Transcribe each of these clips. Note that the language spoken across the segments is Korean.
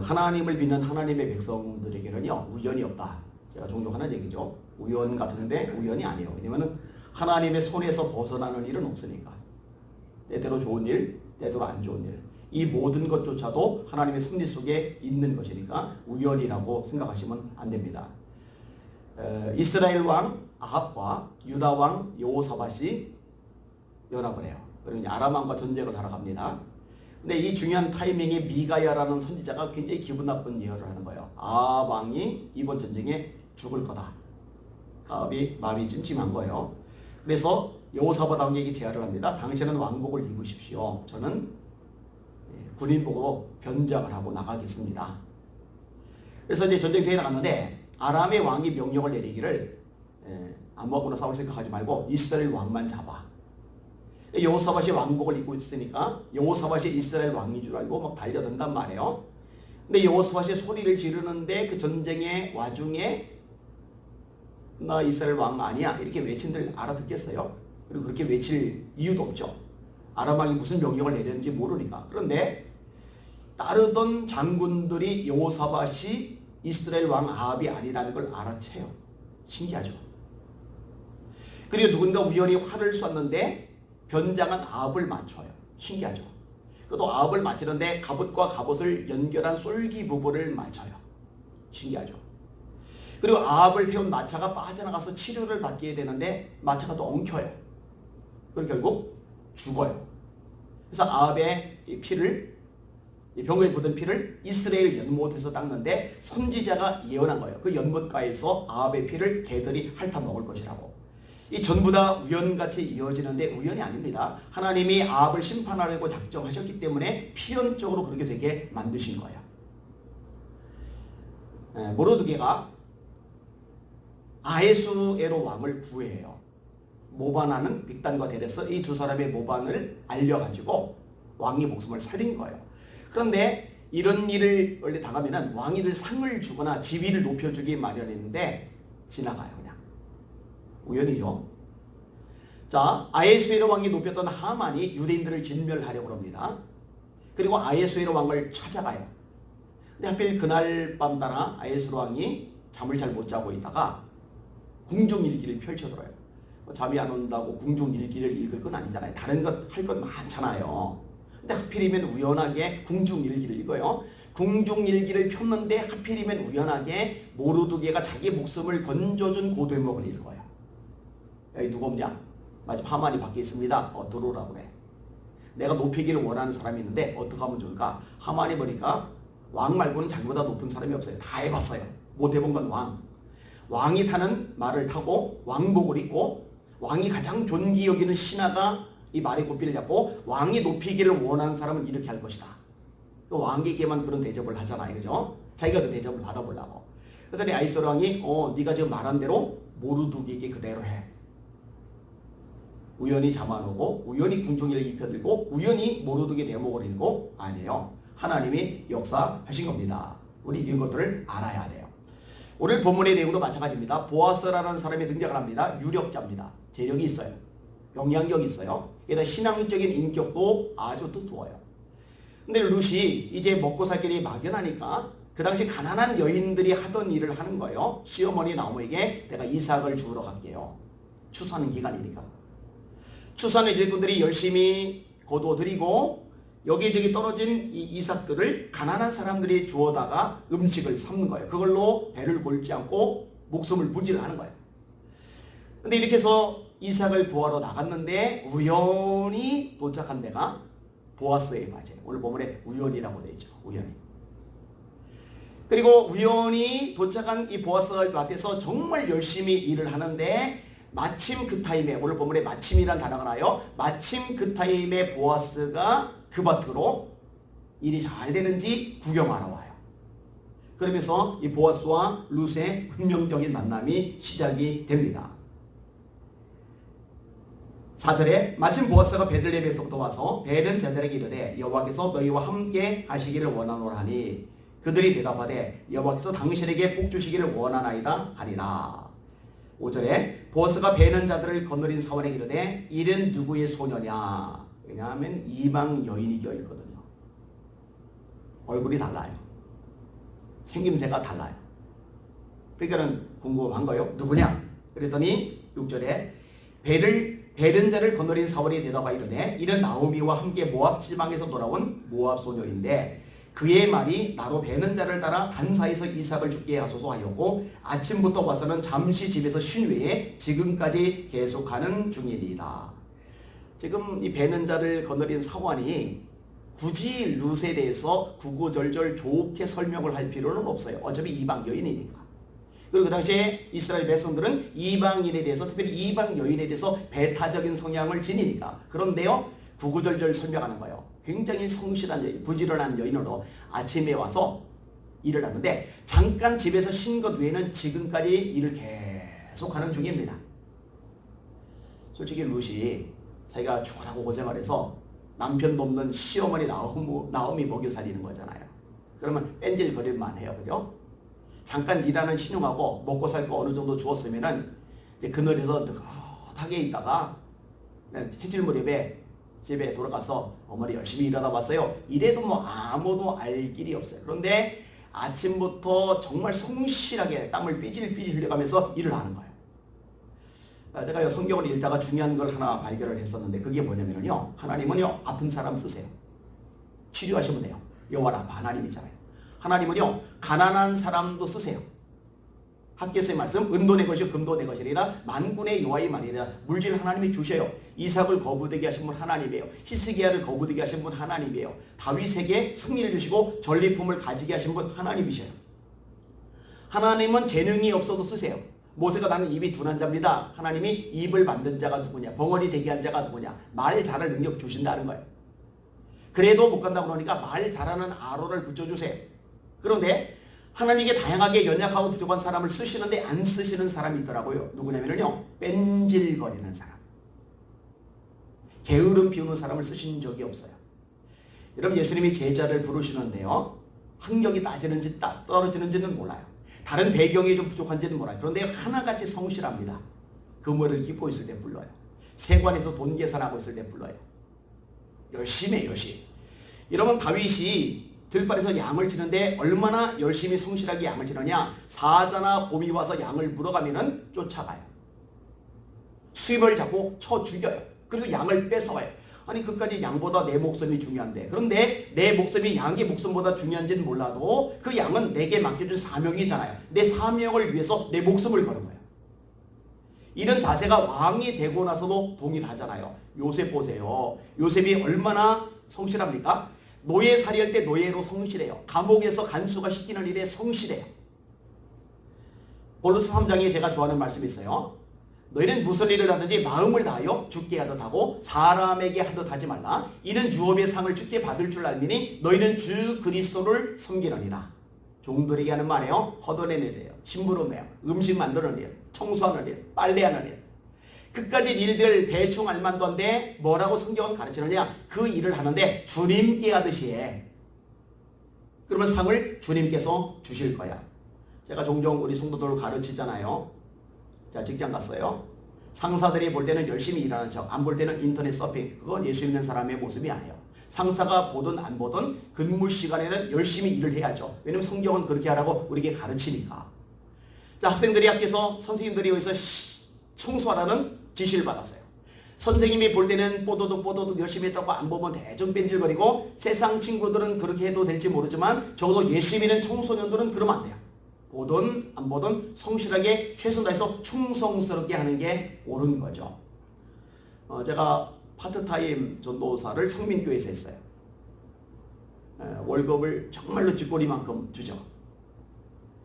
하나님을 믿는 하나님의 백성들에게는요 우연이 없다. 제가 종종 하는 얘기죠. 우연 같은데 우연이 아니에요. 왜냐하면 하나님의 손에서 벗어나는 일은 없으니까. 때때로 좋은 일, 때때로 안 좋은 일. 이 모든 것조차도 하나님의 섭리 속에 있는 것이니까 우연이라고 생각하시면 안 됩니다. 이스라엘 왕 아합과 유다 왕 여호사밧이 연합을 해요. 그러면 아람 왕과 전쟁을 하러 갑니다. 근데 이 중요한 타이밍에 미가야라는 선지자가 굉장히 기분 나쁜 예언을 하는 거예요. 아합 왕이 이번 전쟁에 죽을 거다. 아합이 마음이 찜찜한 거예요. 그래서 여호사밧 왕에게 제안을 합니다. 당신은 왕복을 입으십시오. 저는 군인복으로 변장을 하고 나가겠습니다. 그래서 이제 전쟁터에 나갔는데 아람의 왕이 명령을 내리기를 아모하고나 싸울 생각하지 말고 이스라엘 왕만 잡아. 여호사밧이 왕복을 입고 있으니까 여호사밧이 이스라엘 왕인 줄 알고 막 달려든단 말이에요. 근데 여호사밧이 소리를 지르는데 그 전쟁의 와중에 나 이스라엘 왕 아니야 이렇게 외친들 알아듣겠어요? 그리고 그렇게 외칠 이유도 없죠. 아람 왕이 무슨 명령을 내렸는지 모르니까. 그런데 따르던 장군들이 여호사밧이 이스라엘 왕 아합이 아니라는 걸 알아채요. 신기하죠. 그리고 누군가 우연히 활을 쐈는데 변장한 아합을 맞춰요. 신기하죠. 또 아합을 맞추는데 갑옷과 갑옷을 연결한 쏠기 부분을 맞춰요. 신기하죠. 그리고 아합을 태운 마차가 빠져나가서 치료를 받게 되는데 마차가 또 엉켜요. 그리고 결국 죽어요. 그래서 아합의 이 피를, 이 병에 묻은 피를 이스라엘 연못에서 닦는데 선지자가 예언한 거예요. 그 연못가에서 아합의 피를 개들이 핥아 먹을 것이라고. 이 전부 다 우연같이 이어지는데 우연이 아닙니다. 하나님이 아합을 심판하려고 작정하셨기 때문에 필연적으로 그렇게 되게 만드신 거예요. 모르드게가 아헤수에로 왕을 구해요. 모반하는 빅단과 데레스 이 두 사람의 모반을 알려가지고 왕의 목숨을 살린 거예요. 그런데 이런 일을 원래 당하면 왕위를 상을 주거나 지위를 높여주기 마련했는데 지나가요. 그냥 우연이죠. 자, 아헤수에로 왕이 높였던 하만이 유대인들을 진멸하려고 합니다. 그리고 아헤수에로 왕을 찾아가요. 근데 하필 그날 밤 따라 아헤수에로 왕이 잠을 잘 못 자고 있다가 궁중일기를 펼쳐들어요. 잠이 안 온다고 궁중일기를 읽을 건 아니잖아요. 다른 것 할 것 많잖아요. 근데 하필이면 우연하게 궁중일기를 읽어요. 궁중일기를 폈는데 하필이면 우연하게 모르드게가 자기 목숨을 건져준 그 대목을 읽어요. 여기 누구 없냐? 마지막 하만이 밖에 있습니다. 들어오라고 그래. 내가 높이기를 원하는 사람이 있는데 어떻게 하면 좋을까? 하만이 보니까 왕 말고는 자기보다 높은 사람이 없어요. 다 해봤어요. 못 해본 건 왕. 왕이 타는 말을 타고 왕복을 입고 왕이 가장 존귀 여기는 신하가 이 말의 고삐를 잡고 왕이 높이기를 원하는 사람은 이렇게 할 것이다. 그 왕에게만 그런 대접을 하잖아요. 그죠? 자기가 그 대접을 받아보려고. 그랬더니 아히수에로 왕이 네가 지금 말한 대로 모르드게에게 그대로 해. 우연히 잠 안 오고 우연히 궁중일을 입혀들고 우연히 모르드게 대목을 읽고 아니에요. 하나님이 역사하신 겁니다. 우리 이런 것들을 알아야 돼요. 오늘 본문의 내용도 마찬가지입니다. 보아스라는 사람이 등장을 합니다. 유력자입니다. 재력이 있어요. 영향력이 있어요. 게다가 신앙적인 인격도 아주 두터워요. 근데 룻이 이제 먹고 살 길이 막연하니까 그 당시 가난한 여인들이 하던 일을 하는 거예요. 시어머니 나무에게 내가 이삭을 주우러 갈게요. 추수하는 기간이니까. 추수하는 일꾼들이 열심히 거두어들이고 여기저기 떨어진 이 이삭들을 가난한 사람들이 주워다가 음식을 삼는 거예요. 그걸로 배를 골지 않고 목숨을 부지를 하는 거예요. 근데 이렇게 해서 이삭을 구하러 나갔는데 우연히 도착한 데가 보아스의 밭이에요. 오늘 본문에 우연이라고 되어 있죠. 우연히. 그리고 우연히 도착한 이 보아스의 밭에서 정말 열심히 일을 하는데 마침 그 타임에 오늘 본문에 마침이란 단어가 나요. 마침 그 타임에 보아스가 그 밭으로 일이 잘 되는지 구경하러 와요. 그러면서 이 보아스와 룻의 운명적인 만남이 시작이 됩니다. 4절에 마침 보아스가 베들레헴에서부터 와서 벨은 제자들에게 이르되 여호와께서 너희와 함께 하시기를 원하노라 하니 그들이 대답하되 여호와께서 당신에게 복 주시기를 원하나이다 하니라. 5절에 보아스가 베는 자들을 거느린 사원에게 이르되 이는 누구의 소녀냐? 왜냐하면 이방 여인이 껴있거든요. 얼굴이 달라요. 생김새가 달라요. 그러니까는 궁금한 거예요. 누구냐? 그랬더니 6절에 베른 자를 거느린 사울이 대답하여 이르되 이는 나오미와 함께 모압 지방에서 돌아온 모압 소녀인데 그의 말이 나로 베는 자를 따라 단사에서 이삭을 죽게 하소서 하였고 아침부터 와서는 잠시 집에서 쉰 후에 지금까지 계속하는 중이니이다. 지금 이 베는 자를 거느린 사환이 굳이 룻에 대해서 구구절절 좋게 설명을 할 필요는 없어요. 어차피 이방 여인이니까. 그리고 그 당시에 이스라엘 백성들은 이방인에 대해서, 특별히 이방 여인에 대해서 배타적인 성향을 지니니까. 그런데요, 구구절절 설명하는 거예요. 굉장히 성실한 여인, 부지런한 여인으로 아침에 와서 일을 하는데 잠깐 집에서 쉰 것 외에는 지금까지 일을 계속하는 중입니다. 솔직히 룻이 자기가 죽으라고 고생을 해서 남편도 없는 시어머니 나오미 먹여 살리는 거잖아요. 그러면 뺀질거릴만 해요. 그죠? 잠깐 일하는 신용하고 먹고 살 거 어느 정도 주었으면은 그늘에서 느긋하게 있다가 해질 무렵에 집에 돌아가서 어머니 열심히 일하다 왔어요. 이래도 뭐 아무도 알 길이 없어요. 그런데 아침부터 정말 성실하게 땀을 삐질삐질 흘려가면서 일을 하는 거예요. 제가 성경을 읽다가 중요한 걸 하나 발견을 했었는데 그게 뭐냐면요. 하나님은요 아픈 사람 쓰세요. 치료하시면 돼요. 여호와 라파 하나님이잖아요. 하나님은요 가난한 사람도 쓰세요. 학개서의 말씀 은도 내 것이 금도 내 것이라 만군의 여호와의 말이라. 물질 하나님이 주셔요. 이삭을 거부되게 하신 분 하나님이에요. 히스기야를 거부되게 하신 분 하나님이에요. 다윗에게 승리를 주시고 전리품을 가지게 하신 분 하나님이셔요. 하나님은 재능이 없어도 쓰세요. 모세가 나는 입이 둔한 자입니다. 하나님이 입을 만든 자가 누구냐, 벙어리 되게 한 자가 누구냐, 말 잘할 능력 주신다는 거예요. 그래도 못 간다고 그러니까 말 잘하는 아론을 붙여주세요. 그런데 하나님께 다양하게 연약하고 부족한 사람을 쓰시는데 안 쓰시는 사람이 있더라고요. 누구냐면요 뺀질거리는 사람, 게으름 피우는 사람을 쓰신 적이 없어요. 여러분 예수님이 제자를 부르시는데요 학력이 따지는지 떨어지는지는 몰라요. 다른 배경이 좀 부족한지는 몰라요. 그런데 하나같이 성실합니다. 금을 깃고 있을 때 불러요. 세관에서 돈 계산하고 있을 때 불러요. 열심히 해요. 열심히. 여러분 다윗이 들판에서 양을 치는데 얼마나 열심히 성실하게 양을 치느냐. 사자나 곰이 와서 양을 물어가면은 쫓아가요. 수입을 잡고 쳐 죽여요. 그리고 양을 뺏어와요. 아니 그까지 양보다 내 목숨이 중요한데, 그런데 내 목숨이 양의 목숨보다 중요한지는 몰라도 그 양은 내게 맡겨준 사명이잖아요. 내 사명을 위해서 내 목숨을 거는 거예요. 이런 자세가 왕이 되고 나서도 동일하잖아요. 요셉 보세요. 요셉이 얼마나 성실합니까? 노예살이 할 때 노예로 성실해요. 감옥에서 간수가 시키는 일에 성실해요. 골로새 3장에 제가 좋아하는 말씀이 있어요. 너희는 무슨 일을 하든지 마음을 다하여 주께 하듯 하고 사람에게 하듯 하지 말라. 이는 유업의 상을 주께 받을 줄 알미니 너희는 주 그리스도를 섬기느니라. 종들에게 하는 말이에요. 걷어내는 일이에요. 심부름해요. 음식 만드는 일, 청소하는 일, 빨래하는 일. 그까지 일들 대충 알만도 한데 뭐라고 성경은 가르치느냐. 그 일을 하는데 주님께 하듯이 해. 그러면 상을 주님께서 주실 거야. 제가 종종 우리 성도들을 가르치잖아요. 자, 직장 갔어요. 상사들이 볼 때는 열심히 일하는 척, 안 볼 때는 인터넷 서핑. 그건 예수 믿는 사람의 모습이 아니에요. 상사가 보든 안 보든 근무 시간에는 열심히 일을 해야죠. 왜냐면 성경은 그렇게 하라고 우리에게 가르치니까. 자, 학생들이 학교에서 선생님들이 여기서 청소하라는 지시를 받았어요. 선생님이 볼 때는 뽀도득 열심히 했다고 안 보면 대충 뺀질거리고, 세상 친구들은 그렇게 해도 될지 모르지만 적어도 예수 믿는 청소년들은 그러면 안 돼요. 보든 안 보든 성실하게 최선 다해서 충성스럽게 하는 게 옳은 거죠. 제가 파트타임 전도사를 성민교회에서 했어요. 월급을 정말로 쥐꼬리만큼 주죠.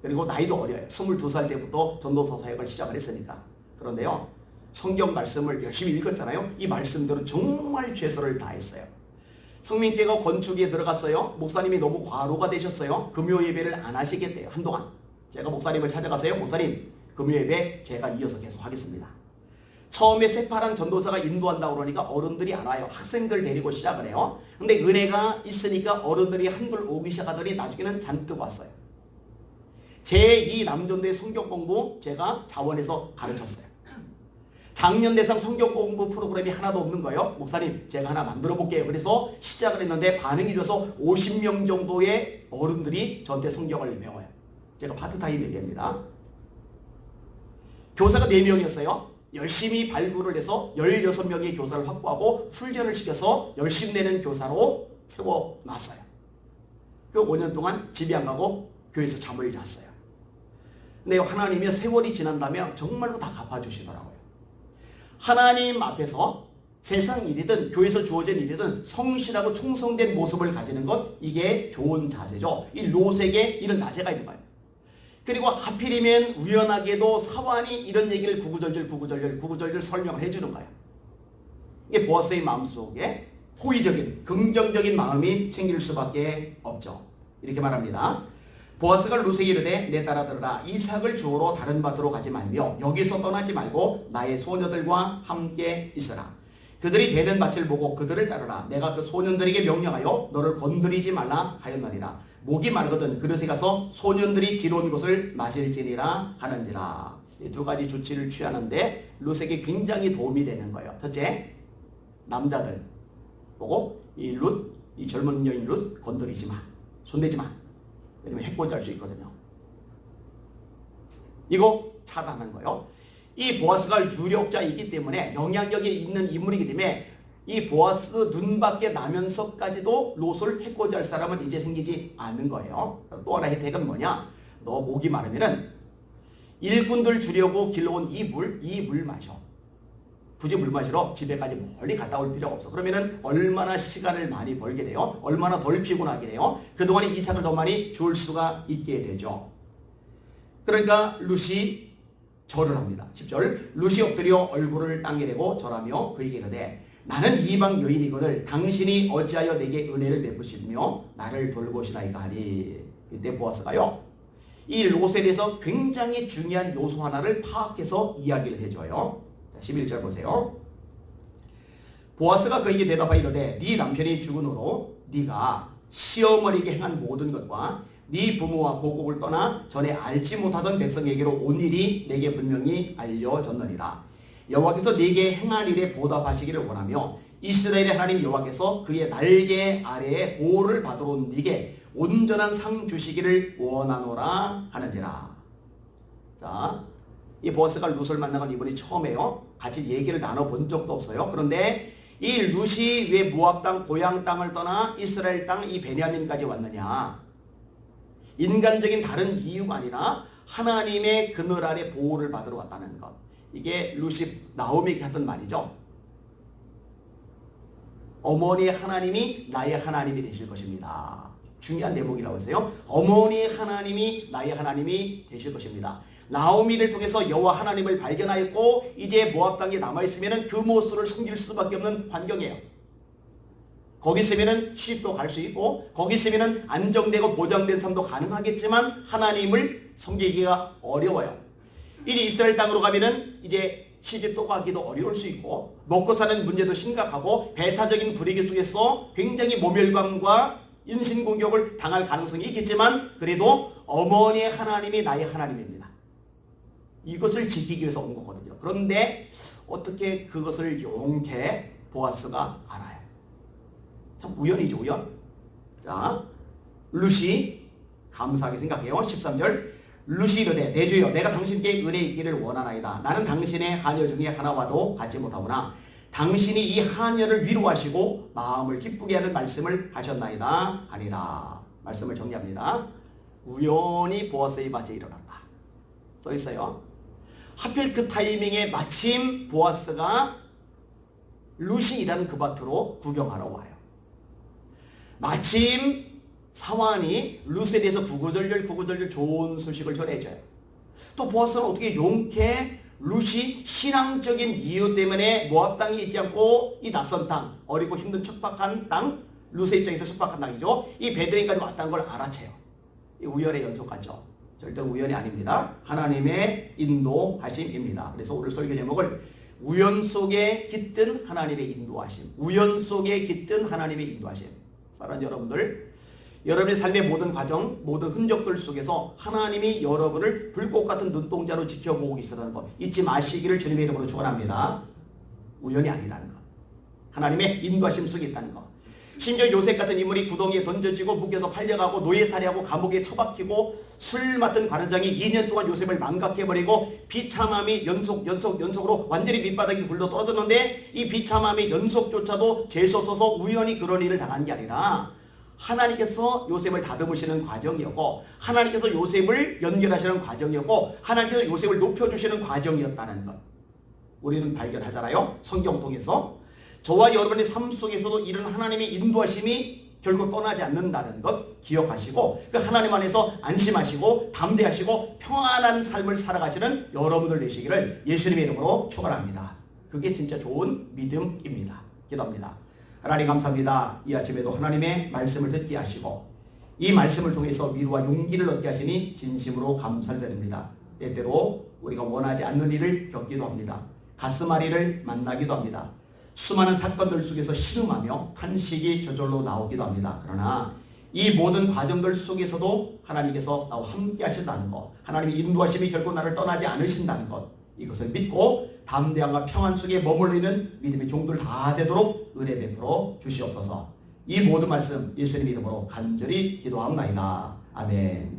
그리고 나이도 어려요. 22살 때부터 전도사 사역을 시작을 했으니까. 그런데요, 성경 말씀을 열심히 읽었잖아요. 이 말씀들은 정말 최선을 다했어요. 성민교회가 건축에 들어갔어요. 목사님이 너무 과로가 되셨어요. 금요 예배를 안 하시겠대요. 한동안. 제가 목사님을 찾아가서요. 목사님, 금요 예배 제가 이어서 계속 하겠습니다. 처음에 새파란 전도사가 인도한다고 그러니까 어른들이 안 와요. 학생들 데리고 시작을 해요. 근데 은혜가 있으니까 어른들이 한둘 오기 시작하더니 나중에는 잔뜩 왔어요. 제2 남전도의 성경 공부 제가 자원해서 가르쳤어요. 장년 대상 성경 공부 프로그램이 하나도 없는 거예요. 목사님 제가 하나 만들어 볼게요. 그래서 시작을 했는데 반응이 좋아서 50명 정도의 어른들이 저한테 성경을 배워요. 제가 파트타임 얘기합니다. 교사가 4명이었어요. 열심히 발굴을 해서 16명의 교사를 확보하고 훈련을 시켜서 열심히 내는 교사로 세워놨어요. 그 5년 동안 집에 안 가고 교회에서 잠을 잤어요. 근데 하나님의 세월이 지난다면 정말로 다 갚아주시더라고요. 하나님 앞에서 세상 일이든 교회에서 주어진 일이든 성실하고 충성된 모습을 가지는 것, 이게 좋은 자세죠. 이 롯에게 이런 자세가 있는 거예요. 그리고 하필이면 우연하게도 사환이 이런 얘기를 구구절절 설명을 해주는 거예요. 이게 보아스의 마음속에 호의적인 긍정적인 마음이 생길 수밖에 없죠. 이렇게 말합니다. 보아스가 룻에게 이르되 내 딸아 들으라. 이삭을 주우러 다른 밭으로 가지 말며 여기서 떠나지 말고 나의 소녀들과 함께 있으라. 그들이 베는 밭을 보고 그들을 따르라. 내가 그 소년들에게 명령하여 너를 건드리지 말라 하였느니라. 목이 마르거든 그릇에 가서 소년들이 기러운 것을 마실지니라 하는지라. 이 두 가지 조치를 취하는데 룻에게 굉장히 도움이 되는 거예요. 첫째, 남자들 보고 이 룻, 이 젊은 여인 룻 건드리지 마. 손대지 마. 왜냐면 해코지할 수 있거든요. 이거 차단하는 거예요. 이 보아스가 유력자이기 때문에 영향력이 있는 인물이기 때문에 이 보아스 눈밖에 나면서까지도 롯을 해코지할 사람은 이제 생기지 않는 거예요. 또 하나 혜택은 뭐냐? 너 목이 마르면은 일꾼들 주려고 길러온 이 물 마셔. 굳이 물 마시러 집에까지 멀리 갔다 올 필요가 없어. 그러면은 얼마나 시간을 많이 벌게 돼요? 얼마나 덜 피곤하게 돼요? 그동안에 이삭을 더 많이 줄 수가 있게 되죠. 그러니까 룻이 절을 합니다. 10절 룻이 엎드려 얼굴을 땅에 대고 절하며 그에게 이르되 나는 이방 여인이거늘 당신이 어찌하여 내게 은혜를 베푸시며 나를 돌보시나이까 하니. 이때 보아스가요 이 롯에 대해서 굉장히 중요한 요소 하나를 파악해서 이야기를 해줘요. 11절 보세요. 보아스가 그에게 대답하여 이르되 네 남편이 죽은 후로 네가 시어머니에게 행한 모든 것과 네 부모와 고국을 떠나 전에 알지 못하던 백성에게로 온 일이 내게 분명히 알려졌느니라. 여호와께서 네게 행할 일에 보답하시기를 원하며 이스라엘의 하나님 여호와께서 그의 날개 아래에 보호를 받으러 온 네게 온전한 상 주시기를 원하노라 하는지라. 자, 이 보아스가 룻을 만나건 이분이 처음이에요. 같이 얘기를 나눠본 적도 없어요. 그런데 이 룻이 왜 모압 땅 고향 땅을 떠나 이스라엘 땅 이 베냐민까지 왔느냐? 인간적인 다른 이유가 아니라 하나님의 그늘 아래 보호를 받으러 왔다는 것. 이게 룻이 나오미에게 했던 말이죠. 어머니의 하나님이 나의 하나님이 되실 것입니다. 중요한 대목이라고 했어요. 어머니의 하나님이 나의 하나님이 되실 것입니다. 나오미를 통해서 여호와 하나님을 발견하였고 이제 모압 땅에 남아있으면 그 모습을 숨길 수밖에 없는 환경이에요. 거기 있으면 시집도 갈 수 있고 거기 있으면 안정되고 보장된 삶도 가능하겠지만 하나님을 섬기기가 어려워요. 이제 이스라엘 땅으로 가면은 이제 시집도 가기도 어려울 수 있고 먹고 사는 문제도 심각하고 배타적인 분위기 속에서 굉장히 모멸감과 인신공격을 당할 가능성이 있겠지만 그래도 어머니의 하나님이 나의 하나님입니다. 이것을 지키기 위해서 온 거거든요. 그런데 어떻게 그것을 용케 보아스가 알아요? 참 우연이죠, 우연. 자, 룻이 감사하게 생각해요. 13절 룻이 이르되 내 주여 내가 당신께 은혜 있기를 원하나이다. 나는 당신의 하녀 중에 하나와도 같지 못하구나. 당신이 이 하녀를 위로하시고 마음을 기쁘게 하는 말씀을 하셨나이다 하니라. 말씀을 정리합니다. 우연히 보아스의 밭에 일어났다. 써 있어요. 하필 그 타이밍에 마침 보아스가 룻이 일하는 그 밭으로 구경하러 와요. 마침 사환이 룻에 대해서 구구절절 좋은 소식을 전해줘요. 또 보아스는 어떻게 용케 룻이 신앙적인 이유 때문에 모압 땅이 있지 않고 이 낯선 땅, 어리고 힘든 척박한 땅, 룻의 입장에서 척박한 땅이죠. 이 베들레헴까지 왔다는 걸 알아채요. 이 우연의 연속 같죠. 절대 우연이 아닙니다. 하나님의 인도하심입니다. 그래서 오늘 설교 제목을 우연 속에 깃든 하나님의 인도하심, 우연 속에 깃든 하나님의 인도하심. 사랑하는 여러분들, 여러분의 삶의 모든 과정, 모든 흔적들 속에서 하나님이 여러분을 불꽃 같은 눈동자로 지켜보고 계시다는 것 잊지 마시기를 주님의 이름으로 축원합니다. 우연이 아니라는 것. 하나님의 인도하심 속에 있다는 것. 심지어 요셉 같은 인물이 구덩이에 던져지고 묵에서 팔려가고 노예살이하고 감옥에 처박히고 술 맡은 관원장이 2년 동안 요셉을 망각해버리고 비참함이 연속으로 완전히 밑바닥이 굴러 떨어졌는데 이 비참함의 연속조차도 재수 없어서 우연히 그런 일을 당한 게 아니라 하나님께서 요셉을 다듬으시는 과정이었고 하나님께서 요셉을 연결하시는 과정이었고 하나님께서 요셉을 높여주시는 과정이었다는 것. 우리는 발견하잖아요. 성경 통해서. 저와 여러분의 삶 속에서도 이런 하나님의 인도하심이 결국 떠나지 않는다는 것 기억하시고 그 하나님 안에서 안심하시고 담대하시고 평안한 삶을 살아가시는 여러분들 되시기를 예수님의 이름으로 축원합니다. 그게 진짜 좋은 믿음입니다. 기도합니다. 하나님 감사합니다. 이 아침에도 하나님의 말씀을 듣게 하시고 이 말씀을 통해서 위로와 용기를 얻게 하시니 진심으로 감사드립니다. 때때로 우리가 원하지 않는 일을 겪기도 합니다. 가슴앓이를 만나기도 합니다. 수많은 사건들 속에서 신음하며 탄식이 저절로 나오기도 합니다. 그러나 이 모든 과정들 속에서도 하나님께서 나와 함께 하신다는 것, 하나님의 인도하심이 결코 나를 떠나지 않으신다는 것, 이것을 믿고 담대함과 평안 속에 머물러 있는 믿음의 종들 다 되도록 은혜 베풀어 주시옵소서. 이 모든 말씀 예수님 이름으로 간절히 기도합나이다. 아멘.